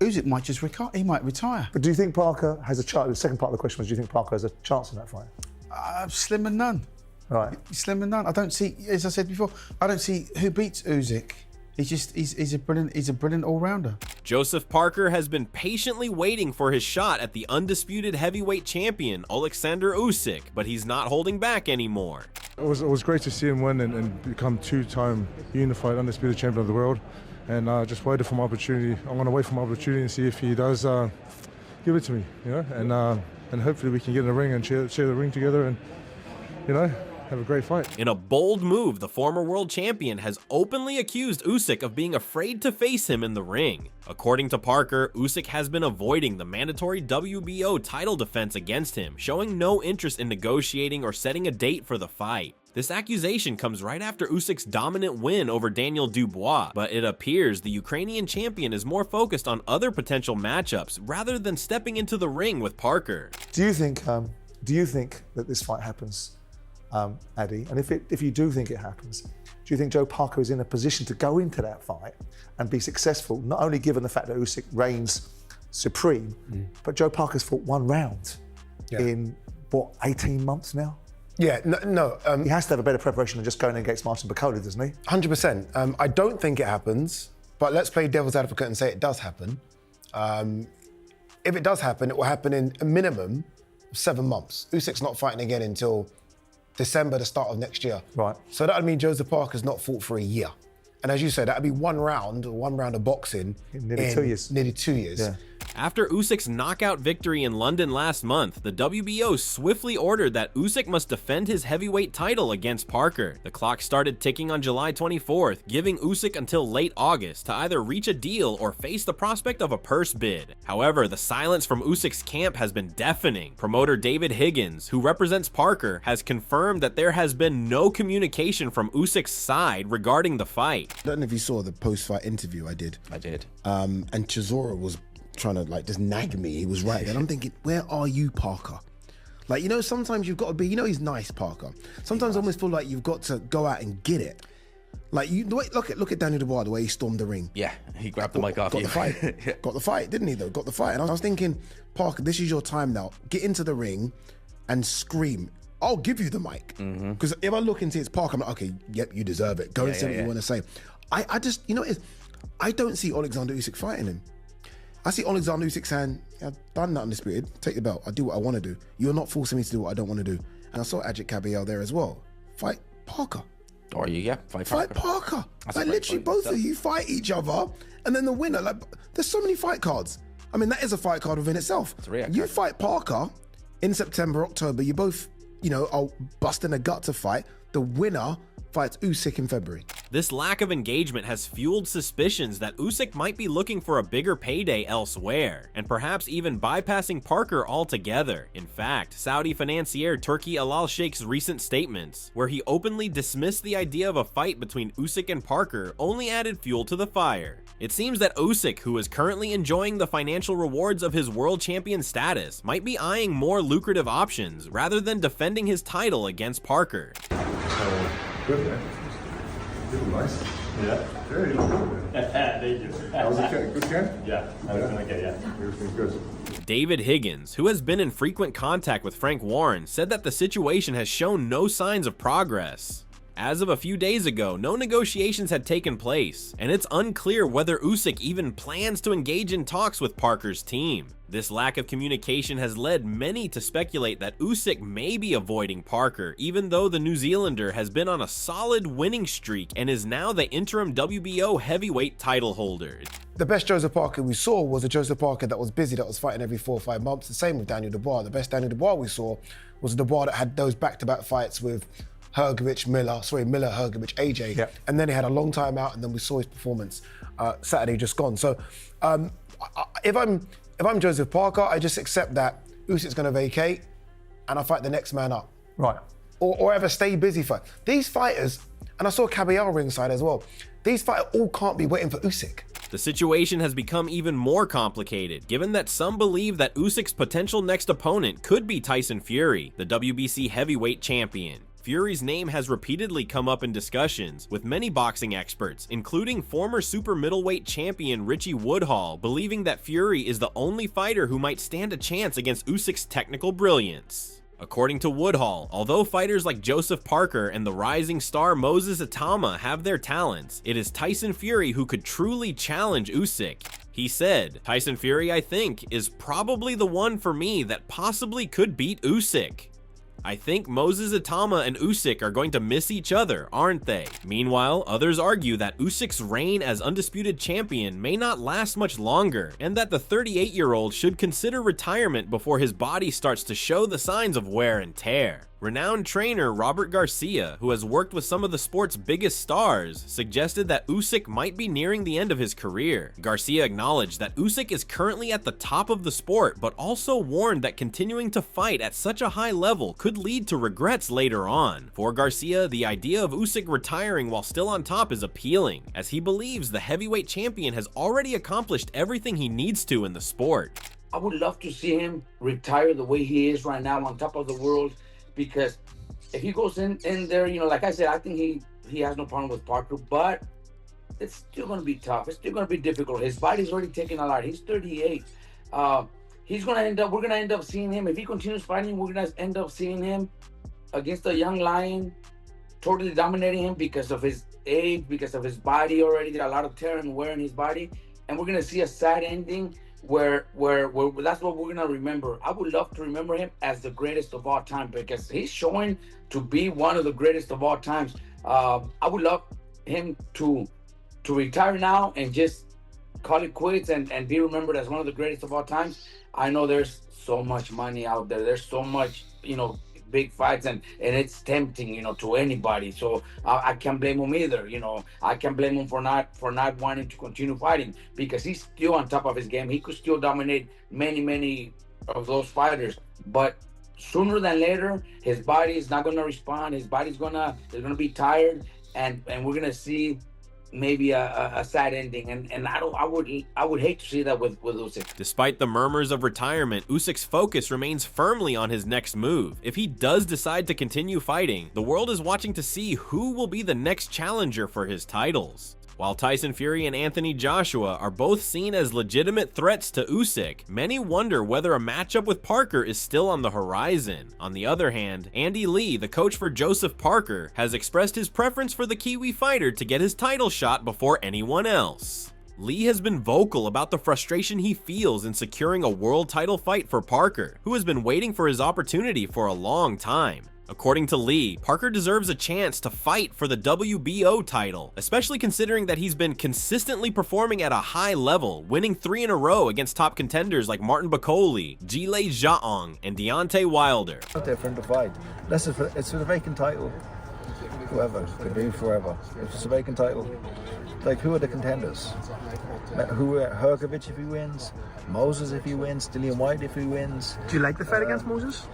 Usyk might just retire. He might retire. But do you think Parker has a chance? The second part of the question was, do you think Parker has a chance in that fight? Slim and none. Right. Slim and none. I don't see, as I said before, I don't see who beats Usyk. He's a brilliant all-rounder. Joseph Parker has been patiently waiting for his shot at the undisputed heavyweight champion, Oleksandr Usyk, but he's not holding back anymore. It was great to see him win and become two-time unified undisputed champion of the world. And just waited for my opportunity. I'm going to wait for my opportunity and see if he does give it to me, you know. And hopefully we can get in the ring and share the ring together and, you know, have a great fight. In a bold move, the former world champion has openly accused Usyk of being afraid to face him in the ring. According to Parker, Usyk has been avoiding the mandatory WBO title defense against him, showing no interest in negotiating or setting a date for the fight. This accusation comes right after Usyk's dominant win over Daniel Dubois, but it appears the Ukrainian champion is more focused on other potential matchups rather than stepping into the ring with Parker. Do you think that this fight happens, Addy? And if you do think it happens, do you think Joe Parker is in a position to go into that fight and be successful, not only given the fact that Usyk reigns supreme, but Joe Parker's fought one round in, what, 18 months now? Yeah, no. He has to have a better preparation than just going against Martin Bakole, doesn't he? 100%. I don't think it happens, but let's play devil's advocate and say it does happen. If it does happen, it will happen in a minimum of 7 months. Usyk's not fighting again until December, the start of next year. Right. So that would mean Joseph Parker's not fought for a year. And as you said, that would be one round of boxing nearly 2 years. Nearly 2 years. Yeah. After Usyk's knockout victory in London last month, the WBO swiftly ordered that Usyk must defend his heavyweight title against Parker. The clock started ticking on July 24th, giving Usyk until late August to either reach a deal or face the prospect of a purse bid. However, the silence from Usyk's camp has been deafening. Promoter David Higgins, who represents Parker, has confirmed that there has been no communication from Usyk's side regarding the fight. I don't know if you saw the post-fight interview I did. I did. And Chisora was trying to like just nag me. He was right. And I'm thinking, where are you, Parker? Like, you know, sometimes you've got to be, you know, he's nice, Parker. Sometimes I almost feel like you've got to go out and get it. Like, you look at Daniel Dubois, the way he stormed the ring. Yeah, he grabbed the mic off you. Got the fight. Yeah. Got the fight, didn't he, though? Got the fight. And I was thinking, Parker, this is your time now. Get into the ring and scream. I'll give you the mic. Because if I look and see it's Parker, I'm like, okay, yep, you deserve it. Go and say what you want to say. I just, you know what it is? I don't see Oleksandr Usyk fighting him. I see Oleksandr Usyk saying, I've done that undisputed, take the belt, I do what I want to do. You're not forcing me to do what I don't want to do. And I saw Ajit Kabayel there as well. Fight Parker. Or you, fight Parker. Like literally both of you fight each other and then the winner, like there's so many fight cards. I mean, that is a fight card within itself. You fight Parker in September, October, you both, you know, are busting a gut to fight. The winner fights Usyk in February. This lack of engagement has fueled suspicions that Usyk might be looking for a bigger payday elsewhere, and perhaps even bypassing Parker altogether. In fact, Saudi financier Turki Al Al Sheikh's recent statements, where he openly dismissed the idea of a fight between Usyk and Parker, only added fuel to the fire. It seems that Usyk, who is currently enjoying the financial rewards of his world champion status, might be eyeing more lucrative options rather than defending his title against Parker. Good, man. You look nice. Yeah? Yeah, you look good, man. Thank you. That was a good game? Yeah, I was gonna get, Everything's good. David Higgins, who has been in frequent contact with Frank Warren, said that the situation has shown no signs of progress. As of a few days ago, no negotiations had taken place, and it's unclear whether Usyk even plans to engage in talks with Parker's team. This lack of communication has led many to speculate that Usyk may be avoiding Parker, even though the New Zealander has been on a solid winning streak and is now the interim WBO heavyweight title holder. The best Joseph Parker we saw was a Joseph Parker that was busy, that was fighting every 4 or 5 months. The same with Daniel Dubois. The best Daniel Dubois we saw was Dubois that had those back-to-back fights with Miller, Hrgovic, AJ, and then he had a long time out, and then we saw his performance Saturday just gone. So if I'm Joseph Parker, I just accept that Usyk's going to vacate, and I fight the next man up. Right. Or ever stay busy fight. These fighters, and I saw Kabayel ringside as well, these fighters all can't be waiting for Usyk. The situation has become even more complicated, given that some believe that Usyk's potential next opponent could be Tyson Fury, the WBC heavyweight champion. Fury's name has repeatedly come up in discussions with many boxing experts, including former super middleweight champion Richie Woodhall, believing that Fury is the only fighter who might stand a chance against Usyk's technical brilliance. According to Woodhall, although fighters like Joseph Parker and the rising star Moses Itama have their talents, it is Tyson Fury who could truly challenge Usyk. He said, "Tyson Fury, I think, is probably the one for me that possibly could beat Usyk. I think Moses Itama and Usyk are going to miss each other, aren't they?" Meanwhile, others argue that Usyk's reign as undisputed champion may not last much longer, and that the 38-year-old should consider retirement before his body starts to show the signs of wear and tear. Renowned trainer Robert Garcia, who has worked with some of the sport's biggest stars, suggested that Usyk might be nearing the end of his career. Garcia acknowledged that Usyk is currently at the top of the sport, but also warned that continuing to fight at such a high level could lead to regrets later on. For Garcia, the idea of Usyk retiring while still on top is appealing, as he believes the heavyweight champion has already accomplished everything he needs to in the sport. I would love to see him retire the way he is right now on top of the world. Because if he goes in there, you know, like I said, I think he has no problem with Parker, but it's still going to be tough. It's still going to be difficult. His body's already taken a lot. He's 38. We're going to end up seeing him. If he continues fighting, we're going to end up seeing him against a young lion, totally dominating him because of his age, because of his body already got a lot of tear and wear in his body. And we're going to see a sad ending where that's what we're gonna remember. I would love to remember him as the greatest of all time because he's showing to be one of the greatest of all times. I would love him to retire now and just call it quits and be remembered as one of the greatest of all times. I know there's so much money out there. There's so much, you know, big fights and it's tempting, you know, to anybody. So I can't blame him either. You know, I can't blame him for not wanting to continue fighting because he's still on top of his game. He could still dominate many of those fighters, but sooner than later, his body is not going to respond. His body's gonna be tired, and we're gonna see maybe a sad ending, and I would hate to see that with Usyk. Despite the murmurs of retirement, Usyk's focus remains firmly on his next move. If he does decide to continue fighting, the world is watching to see who will be the next challenger for his titles. While Tyson Fury and Anthony Joshua are both seen as legitimate threats to Usyk, many wonder whether a matchup with Parker is still on the horizon. On the other hand, Andy Lee, the coach for Joseph Parker, has expressed his preference for the Kiwi fighter to get his title shot before anyone else. Lee has been vocal about the frustration he feels in securing a world title fight for Parker, who has been waiting for his opportunity for a long time. According to Lee, Parker deserves a chance to fight for the WBO title, especially considering that he's been consistently performing at a high level, winning 3 in a row against top contenders like Martin Bakole, Jile Zhaong, and Deontay Wilder. It's different to fight. It's for the vacant title. Whoever, could be forever. If it's a vacant title, like who are the contenders? Hergovic if he wins, Moses if he wins, Dillian White if he wins. Do you like the fight against Moses?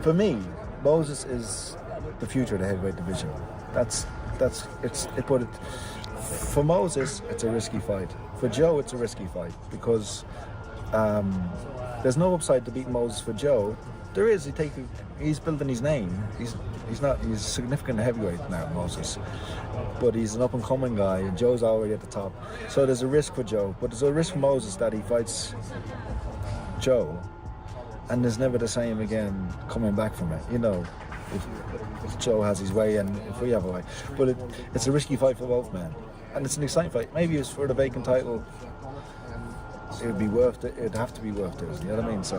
For me, Moses is the future of the heavyweight division. For Moses, it's a risky fight. For Joe, it's a risky fight because there's no upside to beat Moses for Joe. There is. He's building his name. He's a significant heavyweight now, Moses, but he's an up and coming guy, and Joe's already at the top. So there's a risk for Joe, but there's a risk for Moses that he fights Joe. And there's never the same again coming back from it, you know, if Joe has his way and if we have a way. But it's a risky fight for both men. And it's an exciting fight. Maybe it's for the vacant title. It would be worth it. It'd have to be worth it, you know what I mean? So.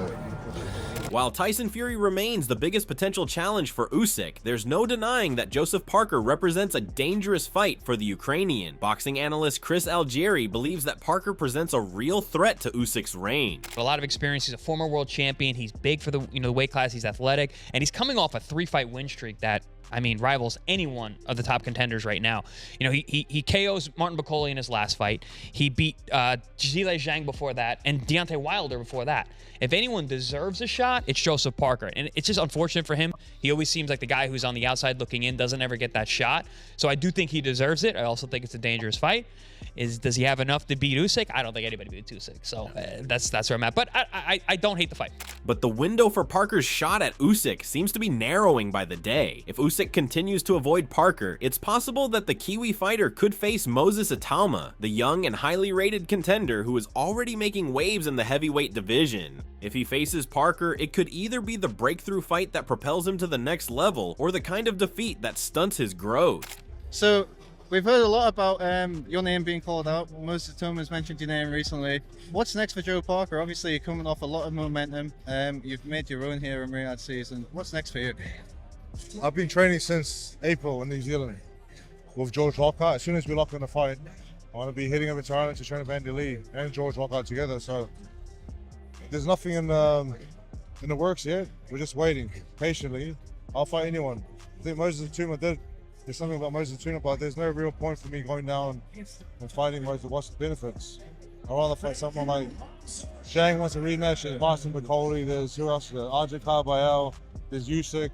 While Tyson Fury remains the biggest potential challenge for Usyk, there's no denying that Joseph Parker represents a dangerous fight for the Ukrainian. Boxing analyst Chris Algieri believes that Parker presents a real threat to Usyk's reign. A lot of experience. He's a former world champion. He's big for the weight class. He's athletic, and he's coming off a 3-fight win streak that I mean, rivals any one of the top contenders right now. You know, he KOs Martin Bakole in his last fight. He beat Zhilei Zhang before that, and Deontay Wilder before that. If anyone deserves a shot, it's Joseph Parker. And it's just unfortunate for him. He always seems like the guy who's on the outside looking in, doesn't ever get that shot. So I do think he deserves it. I also think it's a dangerous fight. Does he have enough to beat Usyk? I don't think anybody beats Usyk. So that's where I'm at. But I don't hate the fight. But the window for Parker's shot at Usyk seems to be narrowing by the day. If Usyk continues to avoid Parker, it's possible that the Kiwi fighter could face Moses Itauma, the young and highly rated contender who is already making waves in the heavyweight division. If he faces Parker, it could either be the breakthrough fight that propels him to the next level, or the kind of defeat that stunts his growth. So, we've heard a lot about your name being called out. Moses Itauma has mentioned your name recently. What's next for Joe Parker? Obviously, you're coming off a lot of momentum. You've made your own here in Riyadh season. What's next for you? I've been training since April in New Zealand with George Lockhart. As soon as we lock in the fight, I want to be hitting over to Ireland to train with Andy Lee and George Lockhart together. So there's nothing in the works yet. We're just waiting patiently. I'll fight anyone. I think Moses Itauma did. There's something about Moses Itauma, but there's no real point for me going down and fighting Moses. What's the benefits? I'd rather fight someone like Zhang wants a rematch. There's Martin Bakole. There's who else? RJ Carbayel. There's Usyk.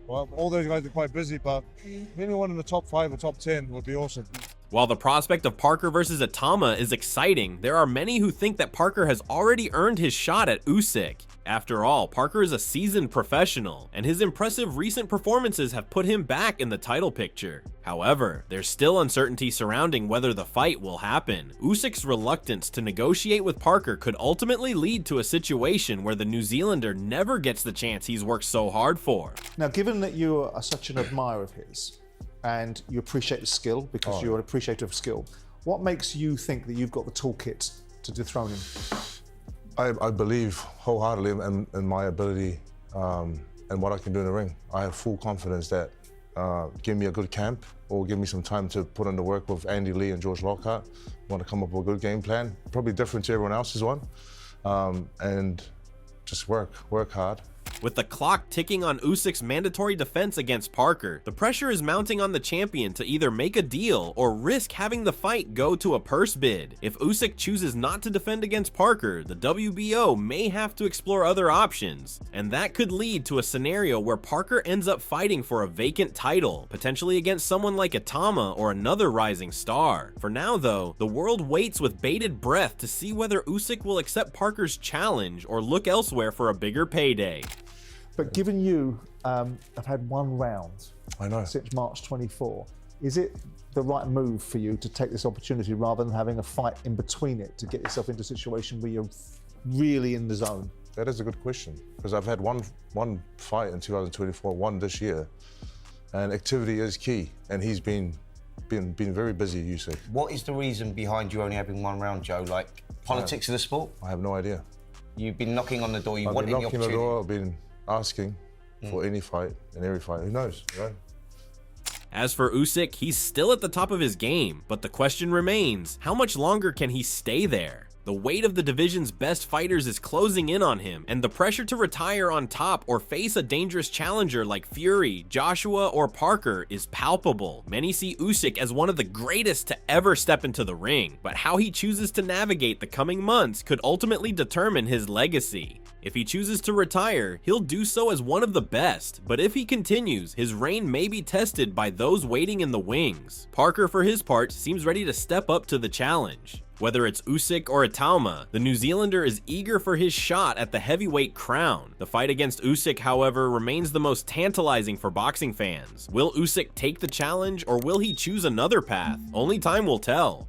Well, all those guys are quite busy, but anyone in the top 5 or top 10 would be awesome. While the prospect of Parker versus Itauma is exciting, there are many who think that Parker has already earned his shot at Usyk. After all, Parker is a seasoned professional, and his impressive recent performances have put him back in the title picture. However, there's still uncertainty surrounding whether the fight will happen. Usyk's reluctance to negotiate with Parker could ultimately lead to a situation where the New Zealander never gets the chance he's worked so hard for. Now, given that you are such an admirer of his, and you appreciate the skill because you're an appreciator of skill, what makes you think that you've got the toolkit to dethrone him? I believe wholeheartedly in my ability and what I can do in the ring. I have full confidence that give me a good camp or give me some time to put in the work with Andy Lee and George Lockhart. I want to come up with a good game plan, probably different to everyone else's one, and just work hard. With the clock ticking on Usyk's mandatory defense against Parker, the pressure is mounting on the champion to either make a deal or risk having the fight go to a purse bid. If Usyk chooses not to defend against Parker, the WBO may have to explore other options, and that could lead to a scenario where Parker ends up fighting for a vacant title, potentially against someone like Itauma or another rising star. For now though, the world waits with bated breath to see whether Usyk will accept Parker's challenge or look elsewhere for a bigger payday. But given you have had one round since March 24, is it the right move for you to take this opportunity rather than having a fight in between it to get yourself into a situation where you're really in the zone? That is a good question, because I've had one fight in 2024, one this year, and activity is key, and he's been very busy, Usyk. What is the reason behind you only having one round, Joe? Like politics of the sport? I have no idea. You've been knocking on the door, I've been knocking on the door, I've been asking for any fight and every fight. Who knows, right? As for Usyk, he's still at the top of his game, but the question remains, how much longer can he stay there? The weight of the division's best fighters is closing in on him, and the pressure to retire on top or face a dangerous challenger like Fury, Joshua, or Parker is palpable. Many see Usyk as one of the greatest to ever step into the ring, but how he chooses to navigate the coming months could ultimately determine his legacy. If he chooses to retire, he'll do so as one of the best, but if he continues, his reign may be tested by those waiting in the wings. Parker, for his part, seems ready to step up to the challenge. Whether it's Usyk or Itauma, the New Zealander is eager for his shot at the heavyweight crown. The fight against Usyk, however, remains the most tantalizing for boxing fans. Will Usyk take the challenge, or will he choose another path? Only time will tell.